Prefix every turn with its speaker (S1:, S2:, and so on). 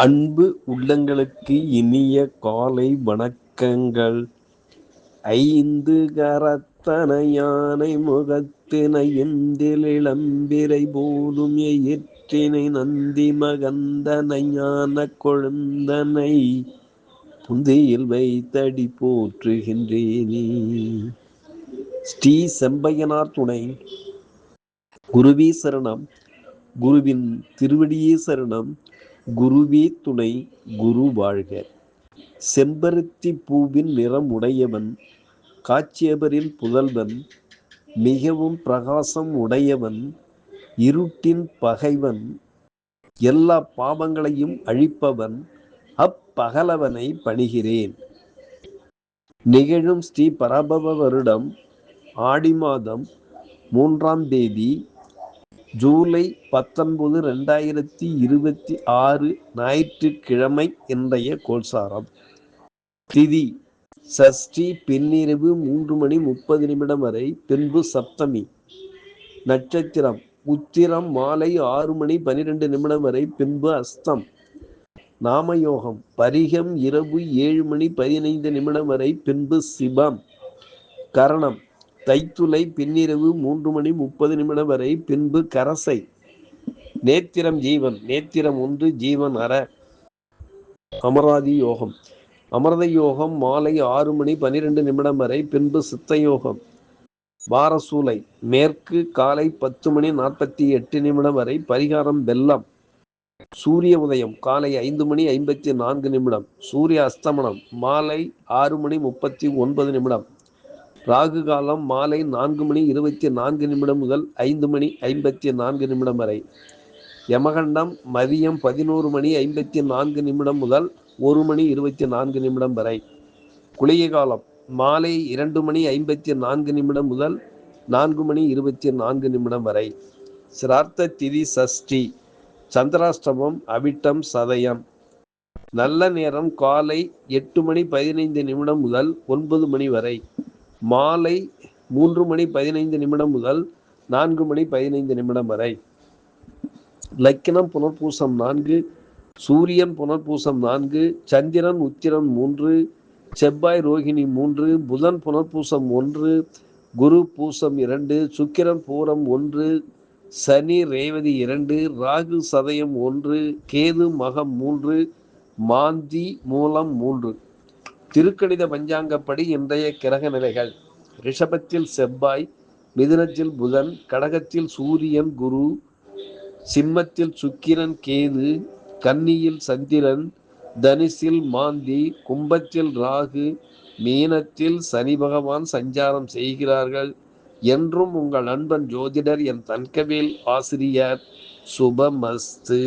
S1: அன்பு உள்ளங்களுக்கு இனிய காலை வணக்கங்கள். ஐந்து கரத்தன யானை முகத்தினை எந்தில் இளம்பிரை போலும் எயிற்றினை நந்தி மகந்தனை ஞான கொழுந்தனை புந்தியில் வைத்தடி போற்றுகின்றேனே. ஸ்ரீ செம்பையனார் துணை. குருவே சரணம். குருவின் திருவடியே சரணம். குருவே துணை. குரு வாழ்க. செம்பருத்தி பூவின் நிறம் உடையவன், காட்சியபரில் புதல்வன், மிகவும் பிரகாசம் உடையவன், இருட்டின் பகைவன், எல்லா பாவங்களையும் அழிப்பவன், அப்பகலவனை பணிகிறேன். நிகழும் ஸ்ரீ பராபவ வருடம் ஆடி மாதம் 3ஆம் தேதி ஜூலை 19, 2026 ஞாயிற்றுக்கிழமை. இன்றைய கோல்சாரம். திதி சஷ்டி பின்னிரவு 3:30 வரை, பின்பு சப்தமி. நட்சத்திரம் உத்திரம் மாலை 6:12 வரை, பின்பு அஸ்தம். நாமயோகம் பரிகம் இரவு 7:15 வரை, பின்பு சிபம். கரணம் தைத்துளை பின்னிரவு 3:30 வரை, பின்பு கரசை. நேத்திரம் ஜீவன். நேத்திரம் 1 ஜீவன் அற. அமராதி யோகம். அமிர்த யோகம் மாலை 6:12 வரை, பின்பு சித்த யோகம். வாரசூலை மேற்கு காலை 10:48 வரை, பரிகாரம் வெல்லம். சூரிய உதயம் காலை 5:54. சூரிய அஸ்தமனம் மாலை 6:39. ராகு காலம் மாலை 4:24 முதல் 5:54 வரை. யமகண்டம் மதியம் 11:54 முதல் 1:24 வரை. குளிகை காலம் மாலை 2:54 முதல் 4:24 வரை. சிரார்த்த திதி சஷ்டி. சந்திராஷ்டமம் அவிட்டம் சதயம். நல்ல நேரம் காலை 8:15 முதல் 9 மணி வரை. மாலை 3:15 முதல் 4:15 வரை. லக்கினம் புனர்பூசம் 4, சூரியன் புனர்பூசம் 4, சந்திரன் உத்திரம் 3, செவ்வாய் ரோகிணி 3, புதன் புனர்பூசம் 1, குரு பூசம் 2, சுக்கிரன் பூரம் 1, சனி ரேவதி 2, ராகு சதயம் 1, கேது மகம் 3, மாந்தி மூலம் 3. திருக்கணித பஞ்சாங்கப்படி இன்றைய கிரக நிலைகள். ரிஷபத்தில் செவ்வாய், மிதுனத்தில் புதன், கடகத்தில் சூரியன் குரு, சிம்மத்தில் சுக்கிரன் கேது, கன்னியில் சந்திரன், தனுசில் மாந்தி, கும்பத்தில் ராகு, மீனத்தில் சனி பகவான் சஞ்சாரம் செய்கிறார்கள். என்றும் உங்கள் நண்பன் ஜோதிடர் என் தன்கவேல் ஆசிரியர். சுபமஸ்து.